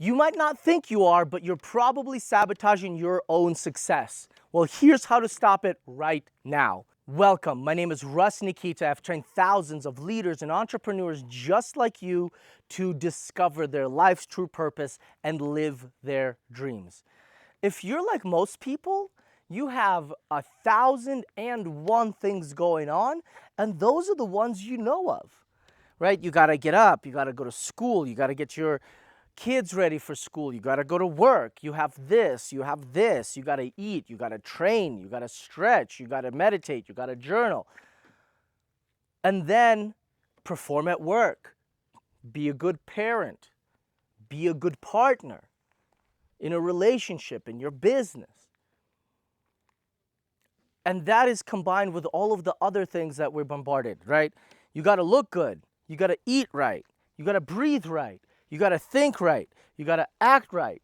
You might not think you are, but you're probably sabotaging your own success. Well, here's how to stop it right now. Welcome. My name is Nikita. I've trained thousands of leaders and entrepreneurs just like you to discover their life's true purpose and live their dreams. If you're like most people, you have 1,001 things going on, and those are the ones you know of, right? You got to get up, you got to go to school, you got to get your kids ready for school, you got to go to work, you have this, you got to eat, you got to train, you got to stretch, you got to meditate, you got to journal, and then perform at work, be a good parent, be a good partner in a relationship, in your business. And that is combined with all of the other things that we're bombarded, right? You got to look good, you got to eat right, you got to breathe right, you got to think right, you got to act right.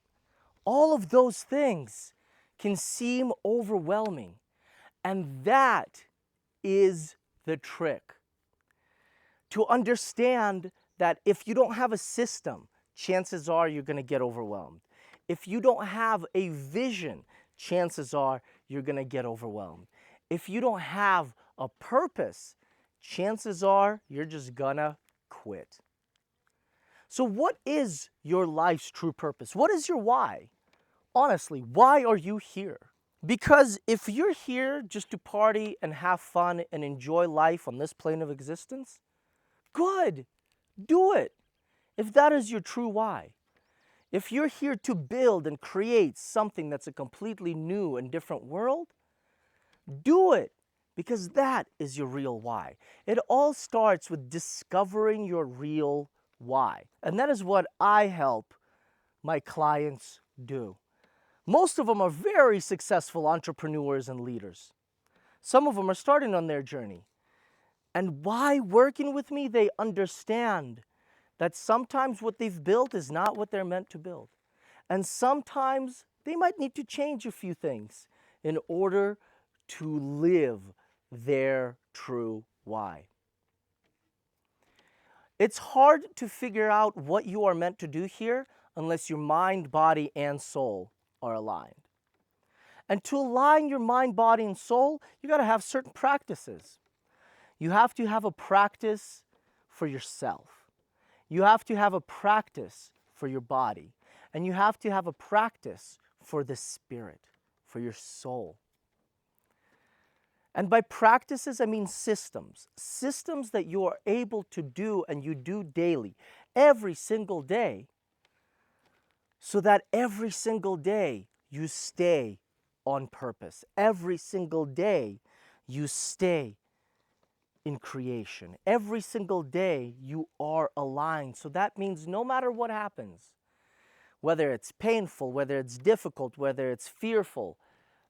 All of those things can seem overwhelming. And that is the trick. To understand that if you don't have a system, chances are you're going to get overwhelmed. If you don't have a vision, chances are you're going to get overwhelmed. If you don't have a purpose, chances are you're just going to quit. So what is your life's true purpose? What is your why? Honestly, why are you here? Because if you're here just to party and have fun and enjoy life on this plane of existence, good, do it. If that is your true why. If you're here to build and create something that's a completely new and different world, do it, because that is your real why. It all starts with discovering your real why. And that is what I help my clients do. Most of them are very successful entrepreneurs and leaders. Some of them are starting on their journey. And why working with me, they understand that sometimes what they've built is not what they're meant to build. And sometimes they might need to change a few things in order to live their true why. It's hard to figure out what you are meant to do here unless your mind, body, and soul are aligned. And to align your mind, body, and soul, you got to have certain practices. You have to have a practice for yourself. You have to have a practice for your body. And you have to have a practice for the spirit, for your soul. And by practices, I mean systems. Systems that you are able to do and you do daily, every single day, so that every single day you stay on purpose. Every single day you stay in creation. Every single day you are aligned. So that means no matter what happens, whether it's painful, whether it's difficult, whether it's fearful,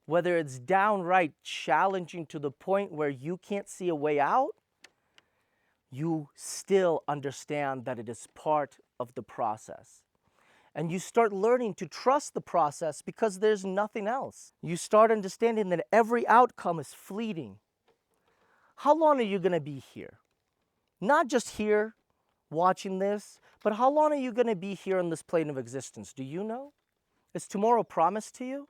whether it's downright challenging to the point where you can't see a way out, you still understand that it is part of the process. And you start learning to trust the process because there's nothing else. You start understanding that every outcome is fleeting. How long are you going to be here? Not just here watching this, but how long are you going to be here on this plane of existence? Do you know? Is tomorrow promised to you?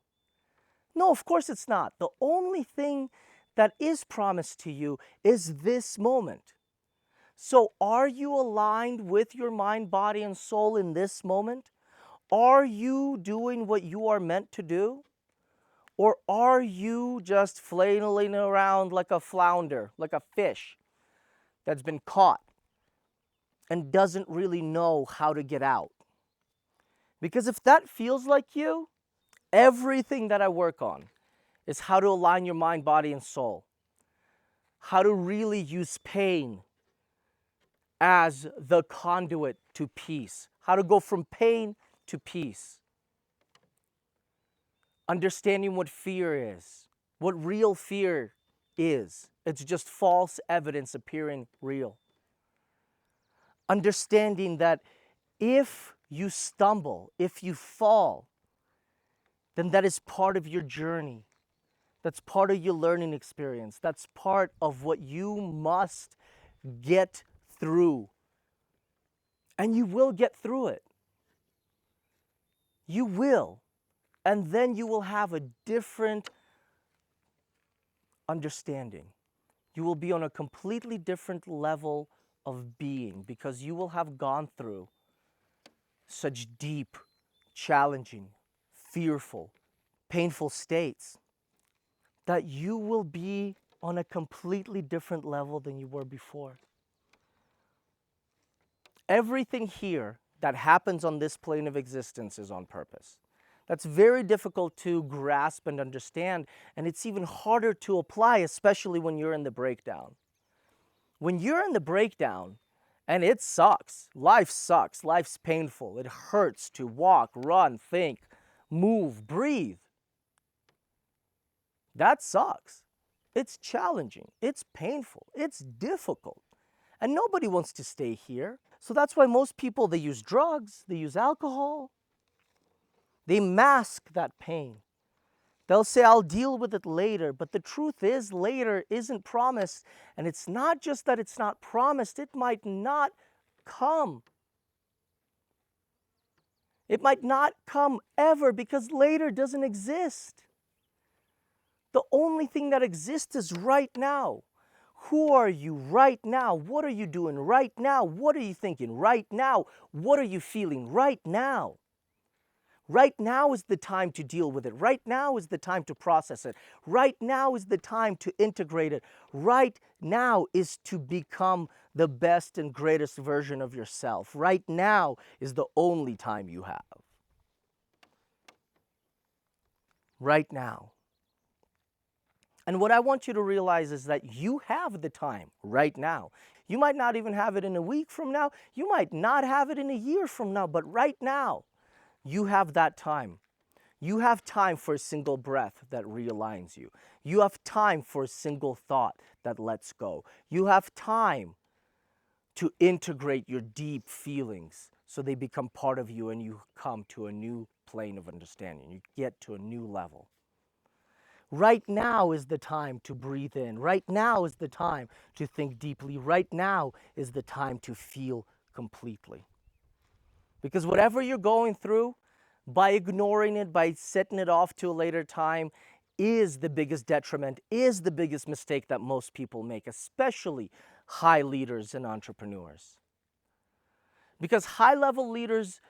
No, of course it's not. The only thing that is promised to you is this moment. So are you aligned with your mind, body, and soul in this moment? Are you doing what you are meant to do? Or are you just flailing around like a flounder, like a fish that's been caught and doesn't really know how to get out? Because if that feels like you, everything that I work on is how to align your mind, body, and soul. How to really use pain as the conduit to peace. How to go from pain to peace. Understanding what fear is, what real fear is. It's just false evidence appearing real. Understanding that if you stumble, if you fall, then that is part of your journey. That's part of your learning experience. That's part of what you must get through. And you will get through it. You will. And then you will have a different understanding. You will be on a completely different level of being because you will have gone through such deep, challenging, fearful, painful states that you will be on a completely different level than you were before. Everything here that happens on this plane of existence is on purpose. That's very difficult to grasp and understand, and it's even harder to apply, especially when you're in the breakdown. When you're in the breakdown, and it sucks, life's painful, it hurts to walk, run, think, move, breathe. That sucks. It's challenging, it's painful, it's difficult, and nobody wants to stay here. So that's why most people, they use drugs, they use alcohol, they mask that pain. They'll say, I'll deal with it later, but the truth is later isn't promised, and it's not just that it's not promised, it might not come. It might not come ever because later doesn't exist. The only thing that exists is right now. Who are you right now? What are you doing right now? What are you thinking right now? What are you feeling right now? Right now is the time to deal with it. Right now is the time to process it. Right now is the time to integrate it. Right now is to become the best and greatest version of yourself. Right now is the only time you have. Right now. And what I want you to realize is that you have the time right now. You might not even have it in a week from now. You might not have it in a year from now, but right now, you have that time. You have time for a single breath that realigns you. You have time for a single thought that lets go. You have time to integrate your deep feelings so they become part of you and you come to a new plane of understanding. You get to a new level. Right now is the time to breathe in. Right now is the time to think deeply. Right now is the time to feel completely. Because whatever you're going through, by ignoring it, by setting it off to a later time, is the biggest detriment, is the biggest mistake that most people make, especially high leaders and entrepreneurs. Because high-level leaders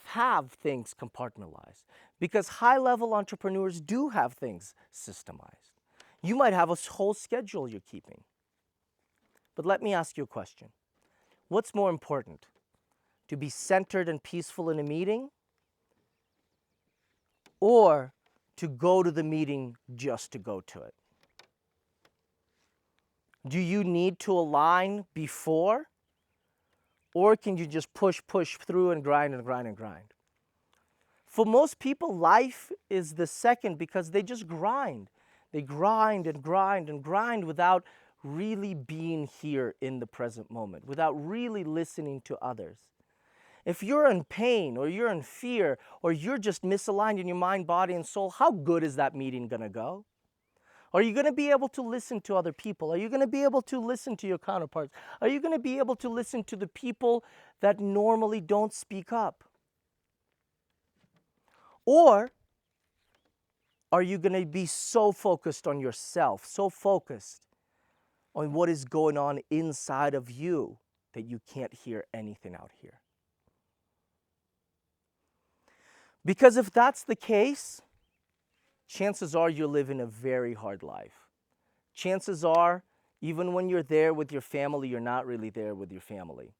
have things compartmentalized. Because high-level entrepreneurs do have things systemized. You might have a whole schedule you're keeping. But let me ask you a question. What's more important? To be centered and peaceful in a meeting, or to go to the meeting just to go to it? Do you need to align before, or can you just push through and grind and grind and grind? For most people, life is the second because they just grind. They grind and grind and grind without really being here in the present moment, without really listening to others. If you're in pain or you're in fear or you're just misaligned in your mind, body, and soul, how good is that meeting going to go? Are you going to be able to listen to other people? Are you going to be able to listen to your counterparts? Are you going to be able to listen to the people that normally don't speak up? Or are you going to be so focused on yourself, so focused on what is going on inside of you that you can't hear anything out here? Because if that's the case, chances are you're living a very hard life. Chances are, even when you're there with your family, you're not really there with your family.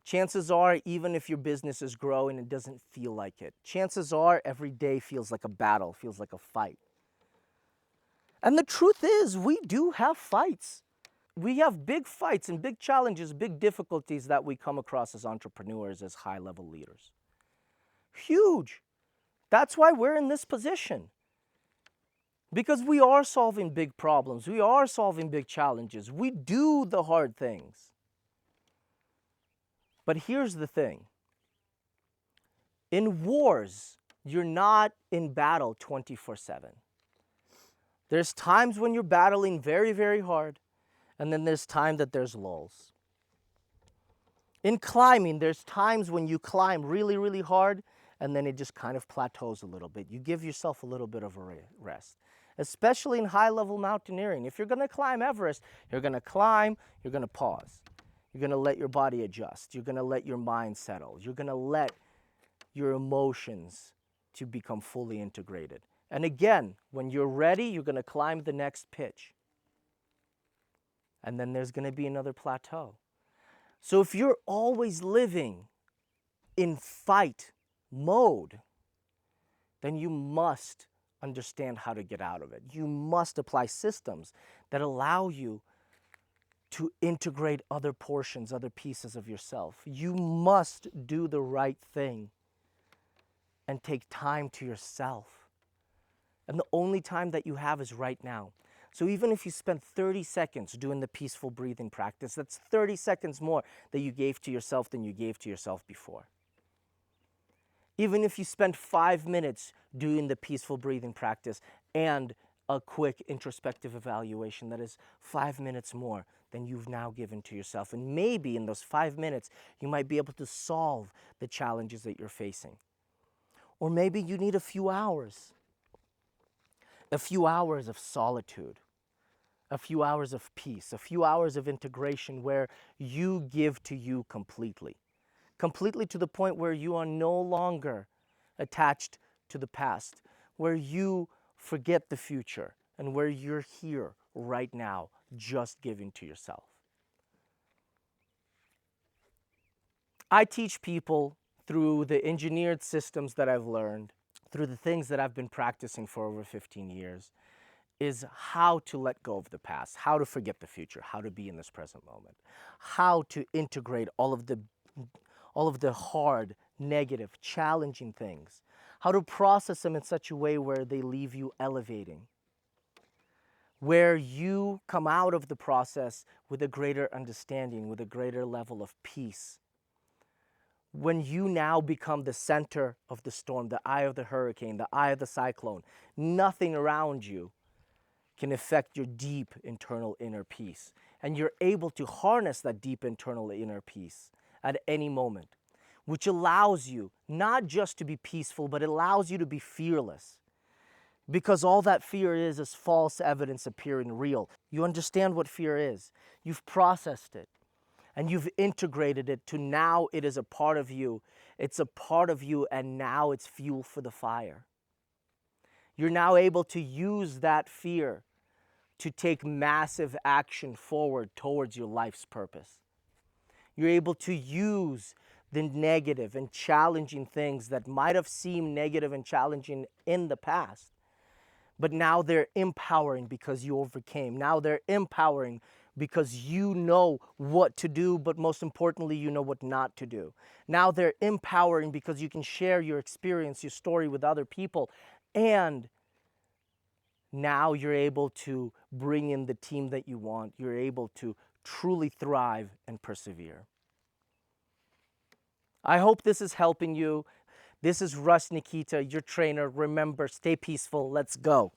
Chances are, even if your business is growing, it doesn't feel like it. Chances are, every day feels like a battle, feels like a fight. And the truth is, we do have fights. We have big fights and big challenges, big difficulties that we come across as entrepreneurs, as high-level leaders. Huge. That's why we're in this position. Because we are solving big problems. We are solving big challenges. We do the hard things. But here's the thing. In wars, you're not in battle 24/7. There's times when you're battling very, very hard, and then there's time that there's lulls. In climbing, there's times when you climb really, really hard, and then it just kind of plateaus a little bit. You give yourself a little bit of a rest, especially in high-level mountaineering. If you're going to climb Everest, you're going to climb, you're going to pause. You're going to let your body adjust. You're going to let your mind settle. You're going to let your emotions to become fully integrated. And again, when you're ready, you're going to climb the next pitch. And then there's going to be another plateau. So if you're always living in fight mode, then you must understand how to get out of it. You must apply systems that allow you to integrate other portions, other pieces of yourself. You must do the right thing and take time to yourself. And the only time that you have is right now. So even if you spend 30 seconds doing the peaceful breathing practice, that's 30 seconds more that you gave to yourself than you gave to yourself before. Even if you spend 5 minutes doing the peaceful breathing practice and a quick introspective evaluation, that is 5 minutes more than you've now given to yourself. And maybe in those 5 minutes, you might be able to solve the challenges that you're facing. Or maybe you need a few hours of solitude, a few hours of peace, a few hours of integration where you give to you completely to the point where you are no longer attached to the past, where you forget the future, and where you're here right now, just giving to yourself. I teach people through the engineered systems that I've learned, through the things that I've been practicing for over 15 years, is how to let go of the past, how to forget the future, how to be in this present moment, how to integrate all of the hard, negative, challenging things, how to process them in such a way where they leave you elevating, where you come out of the process with a greater understanding, with a greater level of peace. When you now become the center of the storm, the eye of the hurricane, the eye of the cyclone, nothing around you can affect your deep internal inner peace. And you're able to harness that deep internal inner peace at any moment, which allows you not just to be peaceful, but it allows you to be fearless. Because all that fear is false evidence appearing real. You understand what fear is. You've processed it. And you've integrated it to now it is a part of you. It's a part of you, and now it's fuel for the fire. You're now able to use that fear to take massive action forward towards your life's purpose. You're able to use the negative and challenging things that might have seemed negative and challenging in the past, but now they're empowering because you overcame. Now they're empowering because you know what to do, but most importantly, you know what not to do. Now they're empowering because you can share your experience, your story with other people, and now you're able to bring in the team that you want. You're able to truly thrive and persevere. I hope this is helping you. This is Nikita, your trainer. Remember, stay peaceful. Let's go.